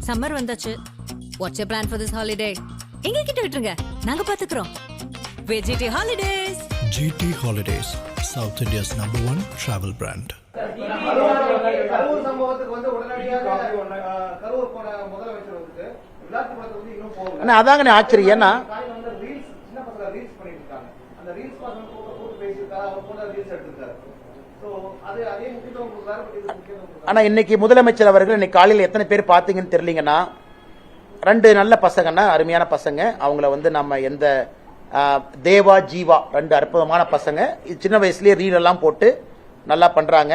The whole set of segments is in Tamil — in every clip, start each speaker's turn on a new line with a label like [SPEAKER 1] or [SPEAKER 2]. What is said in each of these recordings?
[SPEAKER 1] சம்மர் வந்தாச்சு. What's your plan for this holiday? எங்க கிட்ட விட்டுருங்க, நாங்க பாத்துக்கிறோம். VGT holidays.
[SPEAKER 2] GT Holidays, South India's #1 travel brand.
[SPEAKER 3] Karur சம்பவத்துக்கு வந்து உடனடியாக கரூர் போன முதலமைச்சர் வந்து விளாட்டுக்குளத்துக்கு வந்து இன்னும் போகல.
[SPEAKER 4] அதாங்க ஆச்சரியம். ஏன்னா
[SPEAKER 3] ரீல்ஸ் சின்ன பசங்க ரீல்ஸ் பண்ணிட்டு இருக்காங்க. அந்த ரீல்ஸ் பசங்க கூப்பிட்டு பேசியிருக்காரு, அவர் போன ரீல்ஸ் எடுத்திருக்காரு. சோ அது அதே முக்கியத்துவம் கொடுத்தாரு. இது முக்கியத்துவம் கொடுத்தாரு.
[SPEAKER 4] ஆனா இன்னைக்கு முதலமைச்சர் அவர்கள் இன்னைக்கு காலையில் எத்தனை பேர் பாத்தீங்கன்னு தெரியலீங்கன்னா, 2 நல்ல பசங்கன்னா, அருமையான பசங்க. அவங்கள வந்து நம்ம எந்த தேவா ஜீவா 2 அற்புதமான பசங்க. சின்ன வயசுலயே ரீல் எல்லாம் போட்டு நல்லா பண்றாங்க.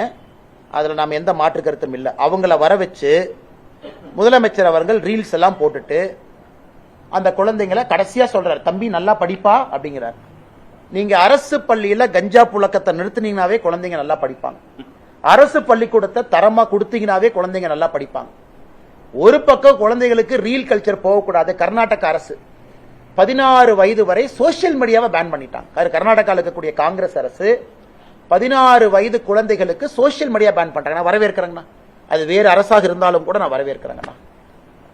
[SPEAKER 4] அதுல நாம எந்த மாற்று கருத்தும் இல்லை. அவங்கள வர வச்சு முதலமைச்சர் அவர்கள் ரீல்ஸ் எல்லாம் போட்டுட்டு அந்த குழந்தைங்களை கடைசியா சொல்றாரு, தம்பி நல்லா படிப்பா அப்படிங்கிறார். நீங்க அரசு பள்ளியில கஞ்சா புழக்கத்தை நிறுத்தினீங்கன்னாவே குழந்தைங்க நல்லா படிப்பாங்க. அரசு பள்ளிக்கூடத்தை தரமா கொடுத்தீங்கன்னாவே குழந்தைங்க நல்லா படிப்பாங்க. ஒரு பக்கம் குழந்தைகளுக்கு ரீல் கல்ச்சர் போகக்கூடாது. கர்நாடக அரசு 16 வயது வரை சோசியல் மீடியாவை பேன் பண்ணிட்டாங்க. கர்நாடகாவில் இருக்கக்கூடிய காங்கிரஸ் அரசு 16 வயது குழந்தைகளுக்கு சோசியல் மீடியா பேன் பண்றாங்க. நான் வரவேற்கிறேங்கண்ணா. அது வேறு அரசாக இருந்தாலும் கூட நான் வரவேற்கிறேங்கண்ணா.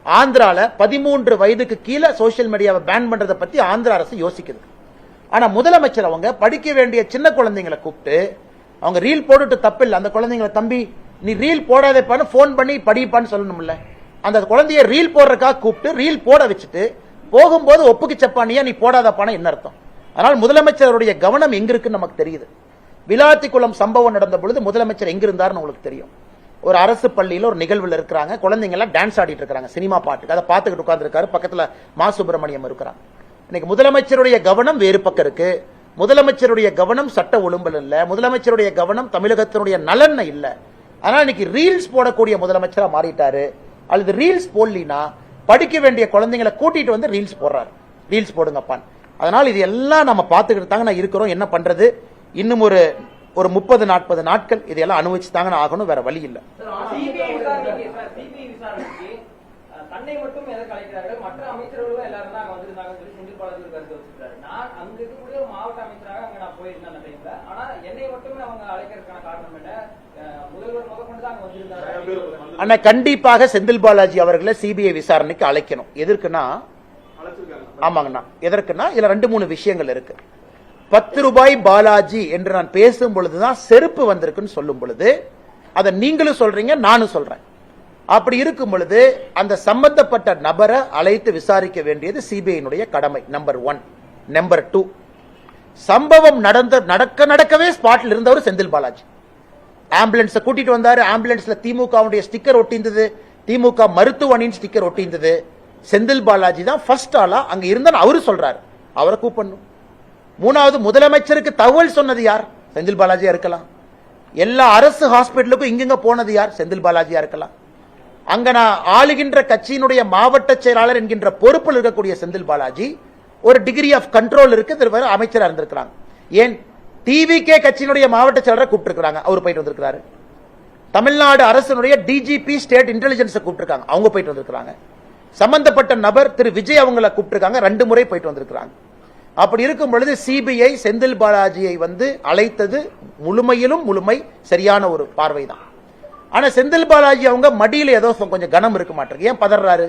[SPEAKER 4] ஆந்திரால 13 வயதுக்கு கீழே சோசியல் மீடியாவை பேன் பண்றதை பத்தி ஆந்திரா அரசு யோசிக்குது. ஆனா முதலமைச்சர் அவங்க படிக்க வேண்டிய சின்ன குழந்தைங்களை கூப்பிட்டு அவங்க ரீல் போட்டுட்டு தப்பு இல்லை. அந்த குழந்தைங்களை, தம்பி நீ ரீல் போடாதப்பான்னு போன் பண்ணி படிப்பான்னு சொல்லணும்ல. அந்த குழந்தைய ரீல் போடுறதுக்காக கூப்பிட்டு ரீல் போட வச்சுட்டு போகும்போது ஒப்புக்கு சப்பானியா நீ போடாதப்பான என்ன அர்த்தம்? அதனால் முதலமைச்சருடைய கவனம் எங்க இருக்குன்னு நமக்கு தெரியுது. விளாத்திக்குளம் சம்பவம் நடந்த பொழுது முதலமைச்சர் எங்க இருந்தாருன்னு உங்களுக்கு தெரியும். ஒரு அரசு பள்ளியில ஒரு நிகழ்வுல இருக்கிறாங்க. குழந்தைங்க எல்லாம் டான்ஸ் ஆடிட்டு இருக்காங்க சினிமா பாட்டுக்கு. அதை பார்த்துக்கிட்டு உட்கார்ந்து இருக்காரு. பக்கத்துல மா சுப்பிரமணியம் இருக்கிறாங்க. இன்னைக்கு முதலமைச்சருடைய கவனம் வேறு பக்கம் இருக்கு. முதலமைச்சருடைய கவனம் சட்ட ஒழுங்கல் இல்ல. முதலமைச்சருடைய கவனம் தமிழகத்தினுடைய நலன் இல்ல. அதனால இன்னைக்கு ரீல்ஸ் போடக்கூடிய முதலமைச்சரா மாறிட்டாரு. அல்லது ரீல்ஸ் போடலினா படிக்க வேண்டிய குழந்தைங்களை கூட்டிட்டு வந்து ரீல்ஸ் போடுறாரு. ரீல்ஸ் போடுங்கப்பான். அதனால இது எல்லாம் நம்ம பார்த்துக்கிட்டு தாங்க நான் இருக்கிறோம். என்ன பண்றது? இன்னும் ஒரு 30-40 நாட்கள் இதெல்லாம் அனுபவிச்சு தாங்க ஆகணும். வேற வழி இல்லை.
[SPEAKER 5] தன்னை மட்டும் எதை கலைக்கிறார்கள், மற்ற அமைச்சர்களும் எல்லாரும் தான் வந்திருந்தாங்க சொல்லி செந்தில் பாலாஜி கருத்து வச்சிருக்காரு. நான் அங்க இருக்கக்கூடிய மாவட்ட அமைச்சராக அங்க நான் போயிருந்தேன் அந்த டைம்ல. ஆனா என்னை மட்டுமே அவங்க அழைக்கிறதுக்கான காரணம் என்ன? முதல்வர் முதற்கொண்டு தான் அங்க வந்திருந்தாரு.
[SPEAKER 4] ஆனா கண்டிப்பாக செந்தில் பாலாஜி அவர்களை சிபிஐ விசாரணைக்கு அழைக்கணும். எதற்குன்னா, ஆமாங்கண்ணா, எதற்குன்னா இதுல 2-3 விஷயங்கள் இருக்கு. 10 ரூபாய் பாலாஜி என்று நான் பேசும் பொழுதுதான் செருப்பு வந்திருக்குன்னு சொல்லும் பொழுது அதை நீங்களும் சொல்றீங்க, நானும் சொல்றேன். அப்படி இருக்கும் பொழுது அந்த சம்பந்தப்பட்ட நபரை அழைத்து விசாரிக்க வேண்டியது சிபிஐ கடமை. நம்பர் 1. நம்பர் 2, சம்பவம் நடக்கவே ஸ்பாட்ல இருந்தவர் செந்தில் பாலாஜி. ஆம்புலன்ஸ் கூட்டிட்டு வந்தாரு. ஆம்புலன்ஸ்ல திமுக ஸ்டிக்கர் ஒட்டிந்தது, திமுக மருத்துவ அணியின் ஸ்டிக்கர் ஒட்டிந்தது. செந்தில் பாலாஜி தான் ஃபர்ஸ்ட் ஆளா அங்க இருந்தா அவரு சொல்றாரு. அவரை கூப்பிடணும். 3வது, முதலமைச்சருக்கு தகவல் சொன்னது யார்? செந்தில் பாலாஜியா இருக்கலாம். எல்லா அரசு ஹாஸ்பிட்டலுக்கும் இங்க போனது யார்? செந்தில் பாலாஜியா இருக்கலாம். அங்க நான் ஆளுகின்ற கட்சியினுடைய மாவட்ட செயலாளர் என்கின்ற பொறுப்பில் இருக்கக்கூடிய செந்தில் பாலாஜி ஒரு டிகிரி ஆஃப் கண்ட்ரோல் இருக்கு. அமைச்சரா இருந்திருக்கிறாங்க. ஏன் டிவிகே கட்சியினுடைய மாவட்ட செயலரை கூப்பிட்டு இருக்காங்க, அவர் போயிட்டு வந்திருக்கிறாரு. தமிழ்நாடு அரசினுடைய டிஜிபி ஸ்டேட் இன்டெலிஜென்ஸ் கூப்பிட்டு அவங்க போயிட்டு வந்திருக்காங்க. சம்பந்தப்பட்ட நபர் திரு விஜய் அவங்களை கூப்பிட்டு 2 முறை போயிட்டு வந்திருக்கிறாங்க. அப்படி இருக்கும் பொழுது சிபிஐ செந்தில் பாலாஜியை வந்து அழைத்தது முழுமையிலும் முழுமை சரியான ஒரு பார்வை தான். ஆனா செந்தில் பாலாஜி அவங்க மடியில ஏதோ கொஞ்சம் கனம் இருக்க மாட்டேங்குது. ஏன் பதறாரு?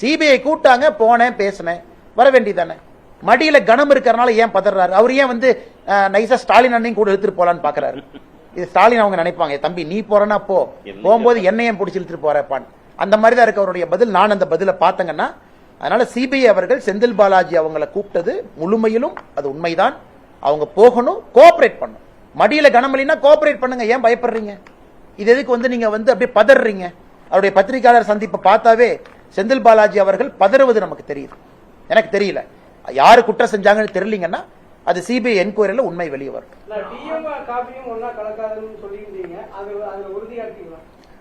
[SPEAKER 4] சிபிஐ கூட்டாங்க, போனேன், பேசினேன், வர வேண்டியதானே. மடியில கனம் இருக்கிறனால ஏன் பதறாரு? அவர் ஏன் வந்து நைசா ஸ்டாலின் அண்ணையும் கூட எடுத்துட்டு போலான்னு பாக்குறாரு? இது ஸ்டாலின் அவங்க நினைப்பாங்க, தம்பி நீ போறனா போகும்போது என்னையும் பிடிச்சி இழுத்துட்டு போறப்பான். அந்த மாதிரி தான் இருக்கு அவருடைய பதில். நான் அந்த பதில பார்த்தங்கன்னா, அதனால சிபிஐ அவர்கள் செந்தில் பாலாஜி அவங்களை கூப்பிட்டது முழுமையிலும் அது உண்மைதான். அவங்க போகணும், கோஆபரேட் பண்ணும். மடியில கனமலினா கோஆபரேட் பண்ணுங்க, ஏன் பயப்படுறீங்க? இது எதுக்கு வந்து நீங்க வந்து அப்படியே பதறீங்க? அவருடைய பத்திரிகையாளர் சந்திப்பை பார்த்தாவே செந்தில் பாலாஜி அவர்கள் பதறுவது நமக்கு தெரியுது. எனக்கு தெரியல யாரு குற்றம் செஞ்சாங்கன்னு தெரியலீங்கன்னா அது சிபிஐ என்கொயரியில உண்மை வெளியே வரும்.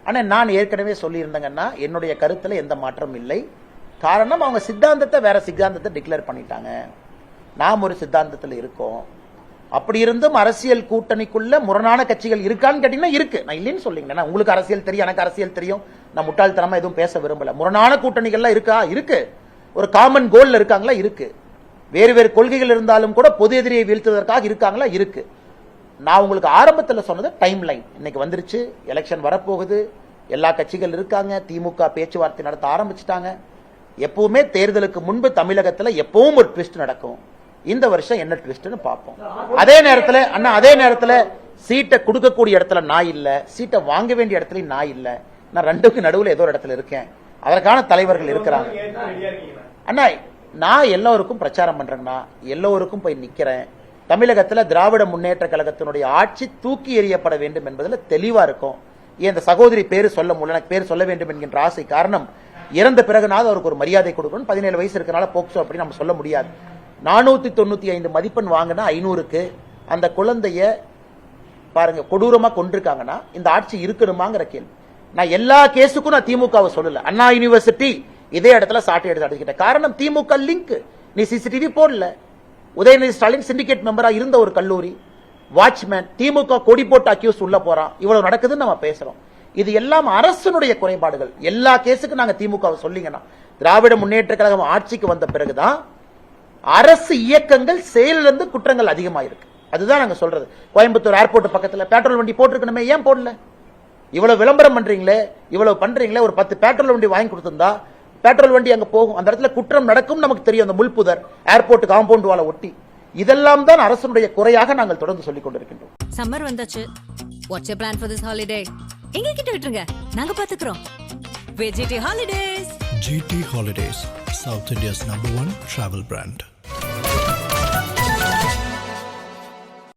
[SPEAKER 4] ஆனா நான் ஏற்கனவே சொல்லி இருந்தேங்கன்னா என்னுடைய கருத்துல எந்த மாற்றம் இல்லை. காரணம் அவங்க சித்தாந்தத்தை வேற சித்தாந்தத்தை டிக்ளேர் பண்ணிட்டாங்க. நாம் ஒரு சித்தாந்தத்தில் இருக்கோம். அப்படி இருந்தும் அரசியல் கூட்டணிக்குள்ள முரணான கட்சிகள் இருக்கான்னு கேட்டீங்கன்னா இருக்கு. நான் இல்லைன்னு சொல்லிங்க. உங்களுக்கு அரசியல் தெரியும், எனக்கு அரசியல் தெரியும். நான் முட்டாள்தனமா எதுவும் பேச விரும்பல. முரணான கூட்டணிகள்லாம் இருக்கா? இருக்கு. ஒரு காமன் கோல்ல இருக்காங்களா? இருக்கு. வேறு வேறு கொள்கைகள் இருந்தாலும் கூட பொது எதிரியை வீழ்த்துவதற்காக இருக்காங்களா? இருக்கு. நான் உங்களுக்கு ஆரம்பத்தில் சொன்னது டைம் லைன் இன்னைக்கு வந்துருச்சு. எலெக்ஷன் வரப்போகுது. எல்லா கட்சிகள் இருக்காங்க. திமுக பேச்சுவார்த்தை நடத்த ஆரம்பிச்சிட்டாங்க. எப்பவுமே தேர்தலுக்கு முன்பு தமிழகத்துல எப்பவும் ஒரு ட்விஸ்ட் நடக்கும். இந்த வருஷம் என்ன ட்விஸ்ட்னு பார்ப்போம். அதே நேரத்துல சீட்டை கொடுக்கக்கூடிய இடத்துல நான் இல்ல, சீட்டை வாங்க வேண்டிய இடத்துல நான் இல்ல. நான் ரெண்டுக்கும் நடுவுல ஏதோ ஒரு இடத்துல இருக்கேன். அதற்கான தலைவர்கள் இருக்கிறாங்க. அண்ணா, நான் எல்லோருக்கும் பிரச்சாரம் பண்றேன்னா, எல்லோருக்கும் போய் நிக்கிறேன். தமிழகத்துல திராவிட முன்னேற்ற கழகத்தினுடைய ஆட்சி தூக்கி எறியப்பட வேண்டும் என்பதுல தெளிவா இருக்கும். இந்த சகோதரி பேரு சொல்ல முடியல, எனக்கு பேர் சொல்ல வேண்டும் என்கின்ற ஆசை. காரணம், இறந்த பிறகுனாவது அவருக்கு ஒரு மரியாதை கொடுக்கணும். 17 வயசு இருக்கனால போக்சோ அப்படி நம்ம சொல்ல முடியாது. 495 மதிப்பெண் வாங்கினா 500க்கு அந்த குழந்தைய பாருங்க கொடூரமா கொண்டிருக்காங்கன்னா இந்த ஆட்சி இருக்கணுமாங்கிற கேள்வி. நான் எல்லா கேஸுக்கும் நான் திமுகவை சொல்லல. அண்ணா யூனிவர்சிட்டி இதே இடத்துல சாட்டை எடுத்து அடிக்கிட்ட காரணம் திமுக லிங்க். நீ சிசிடிவி போடல. உதயநிதி ஸ்டாலின் சிண்டிகேட் மெம்பரா இருந்த ஒரு கல்லூரி வாட்ச்மேன், திமுக கொடி போட்டு அக்யூஸ் உள்ள போறான். இவ்வளவு நடக்குதுன்னு நம்ம பேசுறோம். இது எல்லாம் அரசனுடைய குறைபாடுகள். எல்லா கேஸுக்கும் நாங்க திமுகவை சொல்லிங்கன்னா, திராவிட முன்னேற்ற கழகம் ஆட்சிக்கு வந்த பிறகுதான் அரசு இயக்கங்கள் செயலிலிருந்து குற்றங்கள் அதிகமாயிருக்கு. அதுதான் நாங்க சொல்றது. கோயம்புத்தூர் ஏர்போர்ட் பக்கத்துல பெட்ரோல் வண்டி போட்டிருக்கணுமே, ஏன் போடல? இவ்வளவு விளம்பரம் பண்றீங்களே, இவ்வளவு பண்றீங்களே, ஒரு 10 பெட்ரோல் வண்டி வாங்கி கொடுத்திருந்தா பெட்ரோல் வண்டி அங்க போகும். அந்த இடத்துல குற்றம் நடக்கும் நமக்கு தெரியும். அந்த முள்புதர் ஏர்போர்ட் காம்பவுண்ட் வால ஒட்டி, இதெல்லாம் தான் அரசனுடைய குறையாக நாங்கள் தொடர்ந்து சொல்லிக் கொண்டிருக்கின்றோம்.
[SPEAKER 1] சம்மர் வந்தாச்சு. What's your plan for this holiday? எங்க கிட்ட விட்டுருங்க, நாங்க பாத்துக்கிறோம். VGT holidays.
[SPEAKER 2] GT Holidays, South India's #1 travel brand.